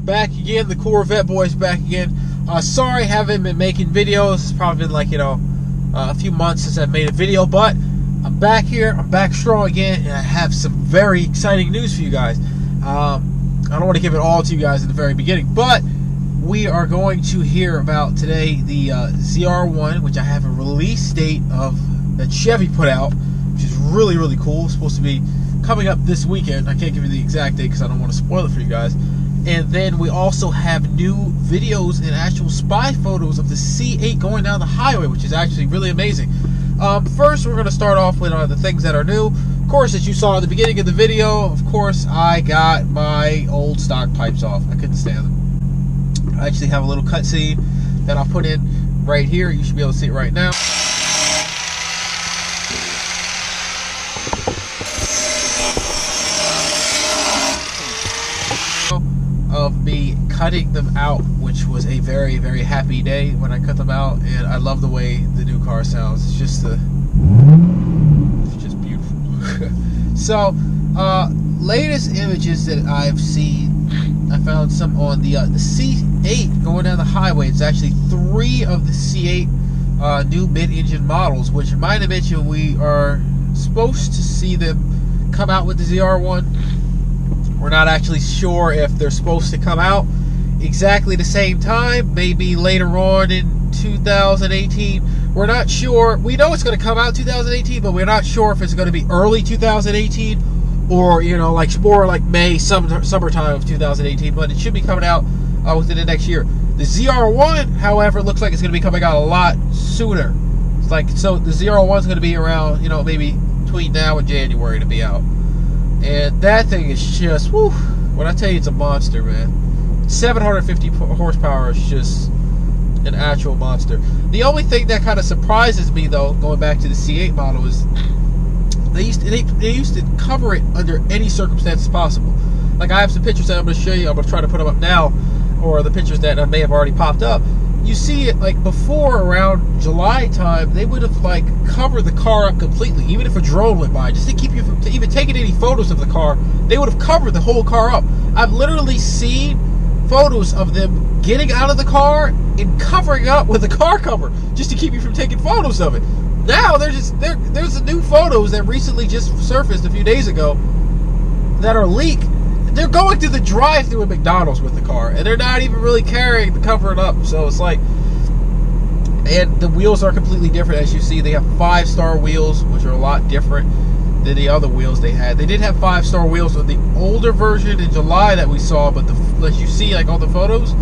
Back again, the Corvette boys back again. Sorry, haven't been making videos. It's probably been like, a few months since I've made a video, but I'm back here. I'm back strong again, and I have some very exciting news for you guys. I don't want to give it all to you guys in the very beginning, but we are going to hear about today the ZR1, which I have a release date of that Chevy put out, which is really, really cool. It's supposed to be coming up this weekend. I can't give you the exact date because I don't want to spoil it for you guys. And then we also have new videos and actual spy photos of the C8 going down the highway, which is actually really amazing. First, we're going to start off with the things that are new. Of course, as you saw at the beginning of the video, of course, I got my old stock pipes off. I couldn't stand them. I actually have a little cutscene that I'll put in right here. You should be able to see it right now. Of me cutting them out, which was a very, very happy day when I cut them out, and I love the way the new car sounds. It's just beautiful. So, latest images that I've seen, I found some on the C8 going down the highway. It's actually 3 of the C8 new mid-engine models, which in my dimension we are supposed to see them come out with the ZR1. We're not actually sure if they're supposed to come out exactly the same time, maybe later on in 2018. We're not sure. We know it's going to come out 2018, but we're not sure if it's going to be early 2018 or, like more like May, summertime of 2018. But it should be coming out within the next year. The ZR1, however, looks like it's going to be coming out a lot sooner. It's like, so the ZR1 is going to be around, maybe between now and January to be out. And that thing is just, whew, when I tell you it's a monster, man. 750 horsepower is just an actual monster. The only thing that kind of surprises me, though, going back to the C8 model, is they used to cover it under any circumstances possible. Like, I have some pictures that I'm going to show you. I'm going to try to put them up now, or the pictures that may have already popped up. You see it, like, before, around July time, they would have, like, covered the car up completely, even if a drone went by, just to keep you from even taking any photos of the car. They would have covered the whole car up. I've literally seen photos of them getting out of the car and covering up with the car cover, just to keep you from taking photos of it. Now, there's new photos that recently just surfaced a few days ago that are leaked. They're going through the drive-thru at McDonald's with the car, and they're not even really carrying the covering up. So it's like, and the wheels are completely different. As you see, they have 5-star wheels, which are a lot different than the other wheels they had. They did have 5-star wheels on the older version in July that we saw, but as you see, like on the photos,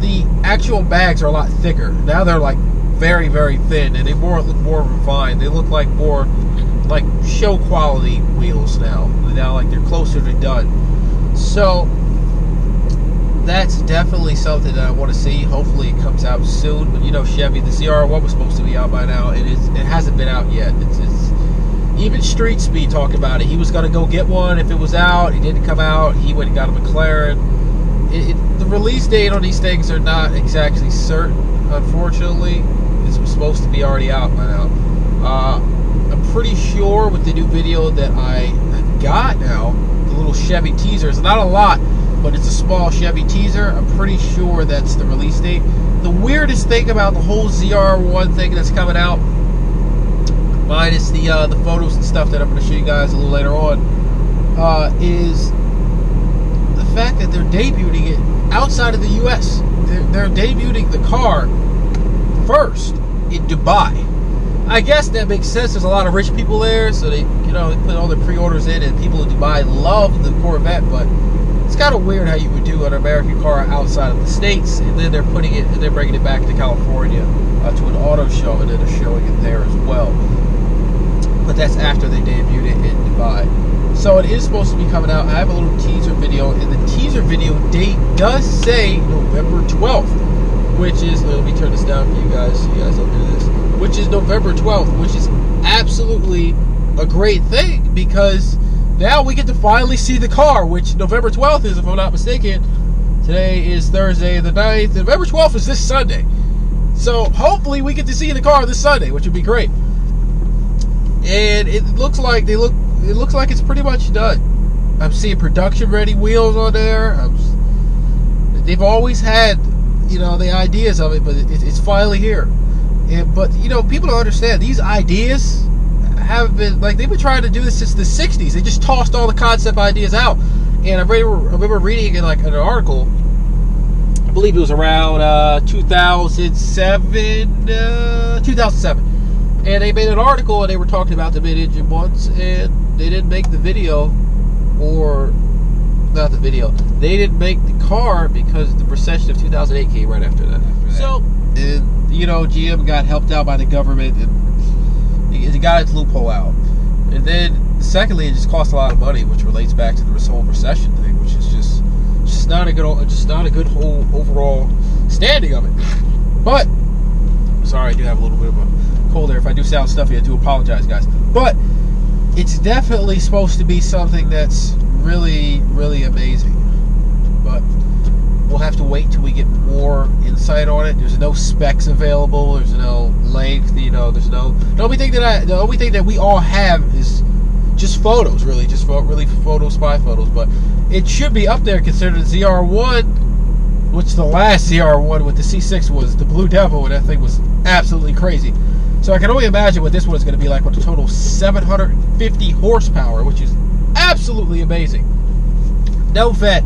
the actual bags are a lot thicker. Now they're like very, very thin, and they look more refined. They look like more like show quality wheels now. Now, like, they're closer to done. So that's definitely something that I want to see. Hopefully it comes out soon. But Chevy, the ZR1 was supposed to be out by now. It hasn't been out yet. It's even Street Speed talked about it. He was going to go get one if it was out. It didn't come out. He went and got a McLaren. The release date on these things are not exactly certain, unfortunately. It's supposed to be already out by now. I'm pretty sure with the new video that I got now, the little Chevy teaser, it's not a lot, but it's a small Chevy teaser. I'm pretty sure that's the release date. The weirdest thing about the whole ZR1 thing that's coming out, minus the photos and stuff that I'm going to show you guys a little later on, is the fact that they're debuting it outside of the U.S. They're debuting the car first in Dubai. I guess that makes sense. There's a lot of rich people there, so they put all their pre-orders in, and people in Dubai love the Corvette. But it's kind of weird how you would do an American car outside of the States, and then they're bringing it back to California to an auto show, and then they're showing it there as well. But that's after they debuted it in Dubai. So it is supposed to be coming out. I have a little teaser video, and the teaser video date does say November 12th, which is, let me turn this down for you guys so you guys don't hear this, which is November 12th, which is absolutely a great thing, because now we get to finally see the car, which November 12th is, if I'm not mistaken. Today is Thursday the 9th. November 12th is this Sunday. So hopefully we get to see the car this Sunday, which would be great. and it looks like it's pretty much done. I'm seeing production ready wheels on there. They've always had, you know, the ideas of it, but it's finally here. But you know, people don't understand, these ideas have been, like, they've been trying to do this since the 60s. They just tossed all the concept ideas out. And I remember reading in like an article, I believe it was around 2007, and they made an article and they were talking about the mid-engine ones, and they didn't make the video, or not the video, they didn't make the car because the recession of 2008 came right after that. So, you know, GM got helped out by the government, and it got its loophole out. And then, secondly, it just cost a lot of money, which relates back to the whole recession thing, which is just not a good whole overall standing of it. But, sorry, I do have a little bit of a cold there. If I do sound stuffy, I do apologize, guys. But it's definitely supposed to be something that's really, really amazing. But we'll have to wait till we get more insight on it. There's no specs available. There's no length. You know, there's no. The only thing that we all have is just photos, really, photos, spy photos. But it should be up there, considering the ZR1, which the last ZR1 with the C6 was the Blue Devil, and that thing was absolutely crazy. So I can only imagine what this one is going to be like with a total 750 horsepower, which is absolutely amazing. No vet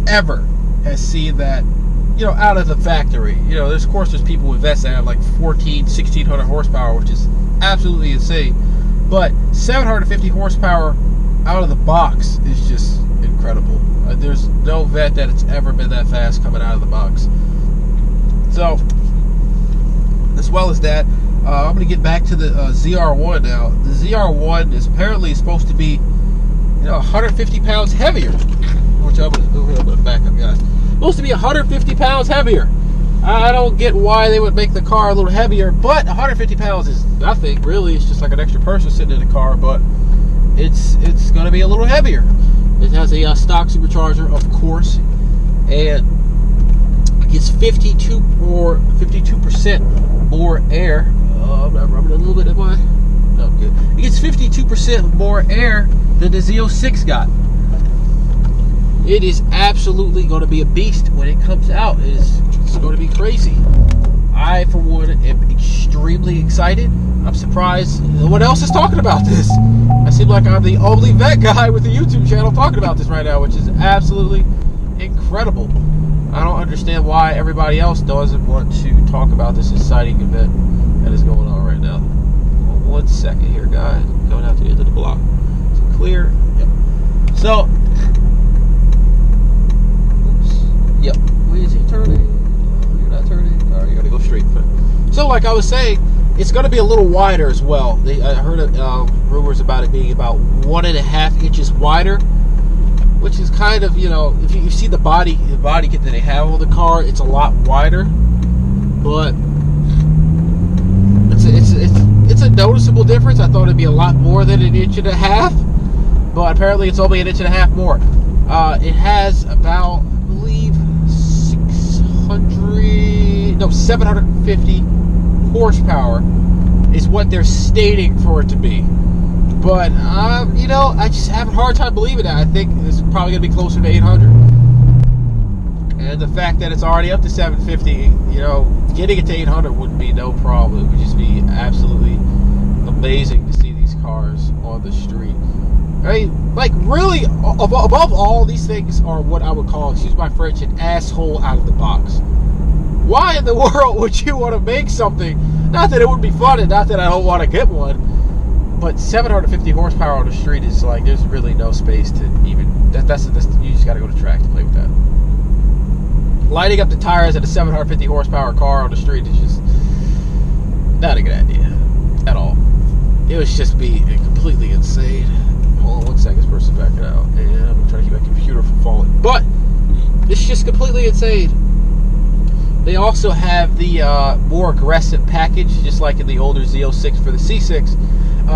ever has seen that, you know, out of the factory. You know, of course there's people with vets that have like 1,600 horsepower, which is absolutely insane. But 750 horsepower out of the box is just incredible. There's no vet that it's ever been that fast coming out of the box. So, as well as that, I'm going to get back to the ZR1 now. The ZR1 is apparently supposed to be, you know, 150 pounds heavier. Which I'm going to back up, guys. Supposed to be 150 pounds heavier. I don't get why they would make the car a little heavier, but 150 pounds is nothing, really. It's just like an extra person sitting in the car, but it's going to be a little heavier. It has a stock supercharger, of course, and it gets 52% more air. I'm not rubbing a little bit of mine. No, I'm good. It gets 52% more air than the Z06 got. It is absolutely going to be a beast when it comes out. It's going to be crazy. I, for one, am extremely excited. I'm surprised no one else is talking about this. I seem like I'm the only vet guy with a YouTube channel talking about this right now, which is absolutely incredible. I don't understand why everybody else doesn't want to talk about this exciting event that is going on right now. Well, 1 second here, guys. Going out to the end of the block. Is it clear? Yep. So, yep. Wait, is he turning? Oh, you're not turning? All right, you gotta go straight. So, like I was saying, it's going to be a little wider as well. I heard rumors about it being about 1.5 inches wider, which is kind of, you know, if you see the body kit that they have on the car, it's a lot wider, but it's a noticeable difference. I thought it'd be a lot more than 1.5 inches, but apparently it's only 1.5 inches more. It has about, I believe, 750 horsepower is what they're stating for it to be. But, you know, I just have a hard time believing that. I think it's probably going to be closer to 800. And the fact that it's already up to 750, you know, getting it to 800 wouldn't be no problem. It would just be absolutely amazing to see these cars on the street. I mean, like, really, above all, these things are what I would call, excuse my French, an asshole out of the box. Why in the world would you want to make something? Not that it would be fun, and not that I don't want to get one, but 750 horsepower on the street is like, there's really no space to even, that's you just got to go to track to play with that. Lighting up the tires at a 750 horsepower car on the street is just not a good idea at all. It would just be completely insane. Hold on 1 second, this person's backing out, and I'm going to try to keep my computer from falling. But it's just completely insane. They also have the more aggressive package, just like in the older Z06 for the C6.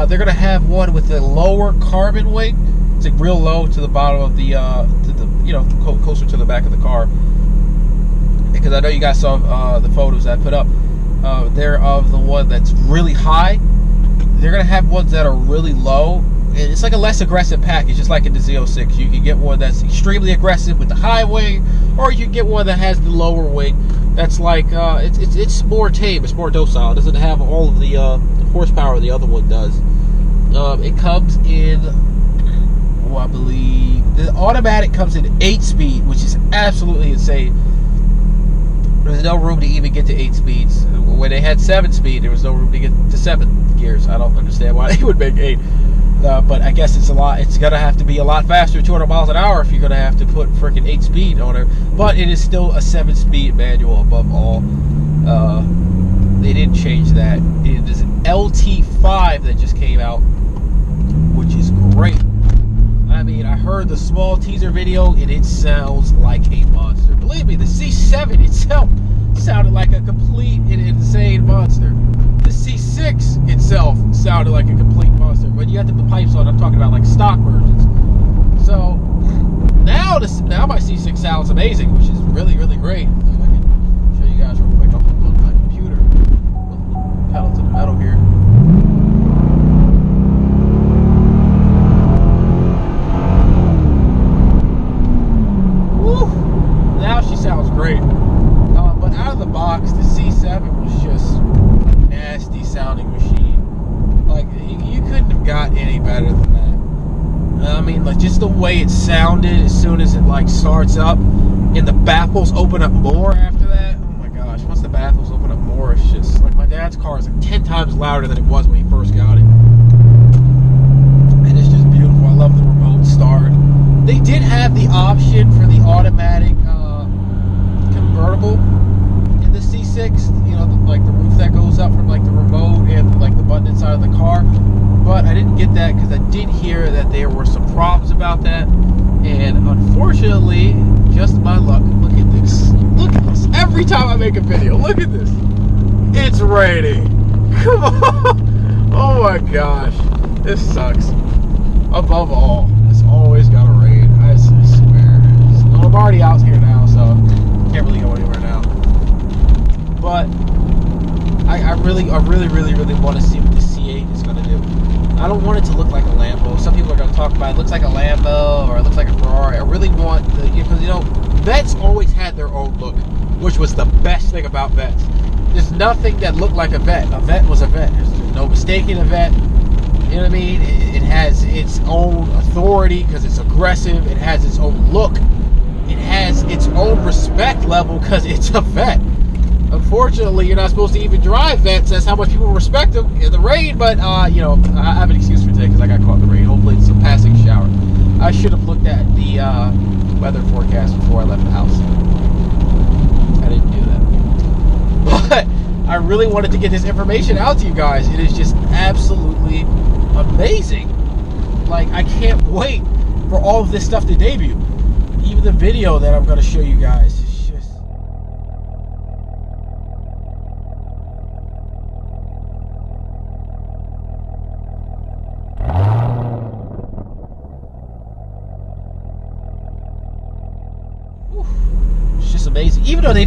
They're going to have one with a lower carbon weight. It's like real low to the bottom of the, you know, closer to the back of the car. Because I know you guys saw the photos I put up. They're of the one that's really high. they're gonna have ones that are really low. It's like a less aggressive package, just like in the Z06. You can get one that's extremely aggressive with the high wing, or you can get one that has the lower wing. That's like it's more tame, it's more docile. It doesn't have all of the horsepower the other one does. It comes in, I believe, the automatic comes in 8-speed, which is absolutely insane. There's no room to even get to 8 speeds. When they had 7-speed, there was no room to get to 7 gears. I don't understand why they would make 8. But I guess it's gonna have to be a lot faster, 200 miles an hour, if you're gonna have to put freaking 8-speed on it. But it is still a 7-speed manual above all. They didn't change that. It is an LT5 that just came out, which is great. I mean, I heard the small teaser video, and it sounds like a monster. Believe me, the C7 itself sounded like a complete and insane monster. The C6 itself sounded like a complete monster. When you got the pipes on, I'm talking about like stock versions. So now my C6 sounds amazing, which is really, really great. If I can show you guys real quick. I'll put my computer, put the pedal to the metal here. Woo! Now she sounds great. But out of the box, the C7 was just a nasty sounding machine. Like, you couldn't have got any better than that. I mean, like, just the way it sounded as soon as it like starts up, and the baffles open up more after that. Oh my gosh, once the baffles open up more, it's just like my dad's car is like 10 times louder than it was when he first got it. And it's just beautiful. I love the remote start. They did have the option for the automatic convertible in the C6, you know, like the roof that goes up from like the remote and like the button inside of the car. But I didn't get that because I did hear that there were some problems about that, and unfortunately, just my luck. Look at this. Look at this. Every time I make a video, look at this. It's raining. Come on. Oh my gosh. This sucks. Above all, it's always gotta rain. I swear. Well, I'm already out here now, so can't really go anywhere now. But I really want to see what the C8 is gonna do. I don't want it to look like a Lambo. Some people are gonna talk about it looks like a Lambo or it looks like a Ferrari. I really want the, because you know, Vettes always had their own look, which was the best thing about Vettes. There's nothing that looked like a Vette. A Vette was a Vette. There's no mistaking a Vette. You know what I mean? It has its own authority because it's aggressive. It has its own look. It has its own respect level because it's a Vette. Unfortunately, you're not supposed to even drive Vettes. That's how much people respect them in the rain. But, you know, I have an excuse for today because I got caught in the rain. Hopefully it's a passing shower. I should have looked at the weather forecast before I left the house. I didn't do that. But I really wanted to get this information out to you guys. It is just absolutely amazing. Like, I can't wait for all of this stuff to debut. Even the video that I'm going to show you guys is just... It's just amazing. Even though they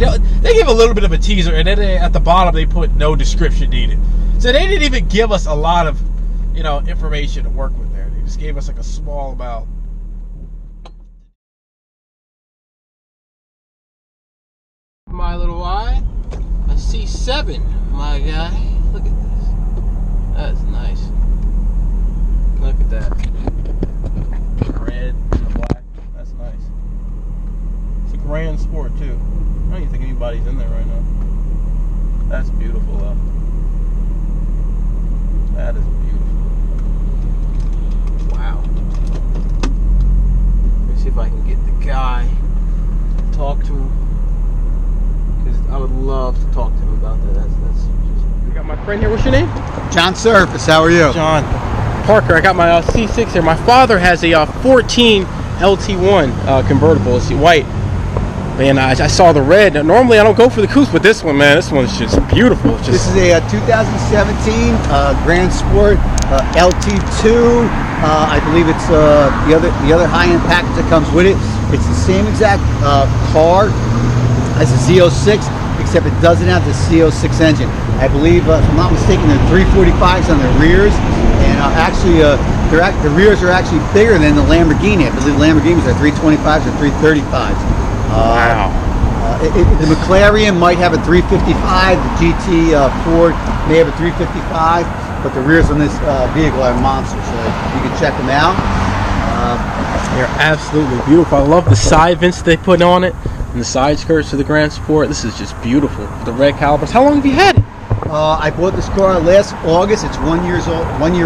give a little bit of a teaser, and then at the bottom they put no description needed. So they didn't even give us a lot of, you know, information to work with there. They just gave us like a small amount. My little eye, a C7, my guy. Look at this. That's nice. Look at that. The red and the black. That's nice. It's a Grand Sport too. I don't even think anybody's in there right now. That's beautiful though. That is beautiful. Wow. Let me see if I can get the guy to talk to him. I would love to talk to him about that. That's just... We got my friend here. What's your name? John Surface. How are you? John Parker. I got my C6 here. My father has a 14 LT1 convertible. It's white. Man, I saw the red. Normally I don't go for the coupes, but this one, man, this one's just beautiful. It's just... This is a 2017 Grand Sport LT2. I believe it's the other high-end package that comes with it. It's the same exact car as the Z06, except it doesn't have the CO6 engine. I believe, if I'm not mistaken, they're 345s on the rears, and actually, the rears are actually bigger than the Lamborghini. I believe the Lamborghinis are 325s or 335s. Wow. The McLaren might have a 355. The GT Ford may have a 355, but the rears on this vehicle are monsters. So you can check them out. They're absolutely beautiful. I love the side vents they put on it and the side skirts of the Grand Sport. This is just beautiful. The red calipers. How long have you had it? I bought this car last August. It's 1 year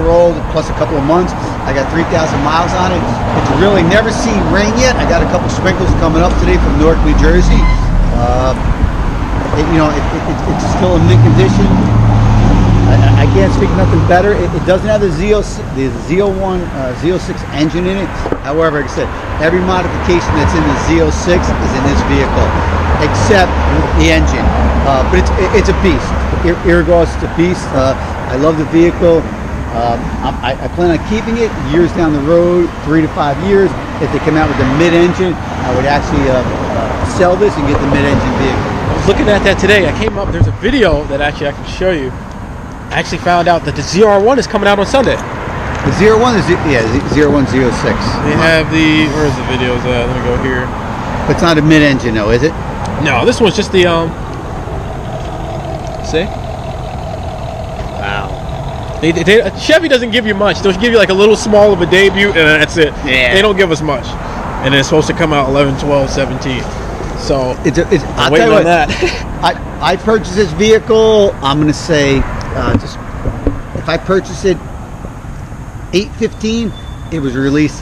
old plus a couple of months. I got 3,000 miles on it. It's really never seen rain yet. I got a couple sprinkles coming up today from Newark, New Jersey. It's still in mint condition. I can't speak nothing better. It doesn't have the Z06 engine in it. However, like I said, every modification that's in the Z06 is in this vehicle, except the engine. But it's a beast. Irregardless, it's a beast. I love the vehicle. I plan on keeping it years down the road, 3 to 5 years. If they come out with the mid-engine, I would actually sell this and get the mid-engine vehicle. I was looking at that today. I came up. There's a video that actually I can show you. I actually found out that the ZR1 is coming out on Sunday. The ZR1 is, ZR1 Z06. They have the, where's the videos at? Let me go here. But it's not a mid-engine though, is it? No, this one's just the, see? Wow. Chevy doesn't give you much. They'll give you like a little small of a debut and that's it. Yeah. They don't give us much. And it's supposed to come out 11, 12, 17. So, I'll tell you what, I purchased this vehicle, I'm going to say, if I purchased it 8/15, it was released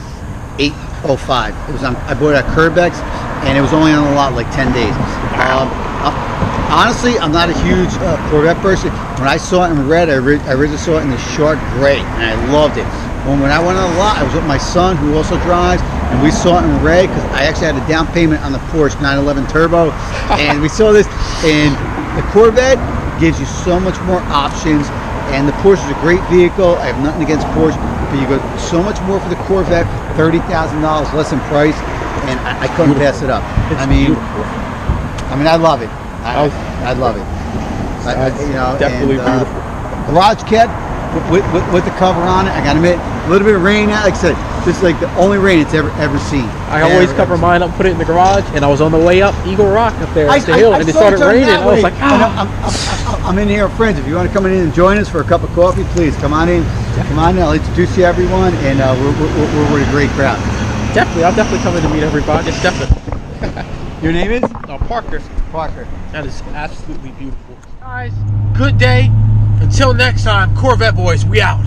8/05. I bought it at Curbex, and it was only on the lot like 10 days. Honestly, I'm not a huge Corvette person. When I saw it in red, I originally saw it in the short gray, and I loved it. When I went on the lot, I was with my son, who also drives, and we saw it in red because I actually had a down payment on the Porsche 911 Turbo, and we saw this. And the Corvette gives you so much more options, and the Porsche is a great vehicle. I have nothing against Porsche, but you go so much more for the Corvette, $30,000 less in price, and I couldn't pass it up. I mean, I love it. I love it. Definitely beautiful. Garage kit with the cover on it. I gotta admit, a little bit of rain out. Like I said, this is like the only rain it's ever seen. I always cover mine up, put it in the garage, and I was on the way up Eagle Rock up there at the hill, and it started raining. I was like, I'm in here with friends. If you want to come in and join us for a cup of coffee, please come on in. Come on in. I'll introduce you to everyone, and we're a great crowd. Definitely, I'll definitely come in to meet everybody. It's definitely. Your name is? Parker. Parker. That is absolutely beautiful. Guys, good day. Until next time, Corvette Boys, we out.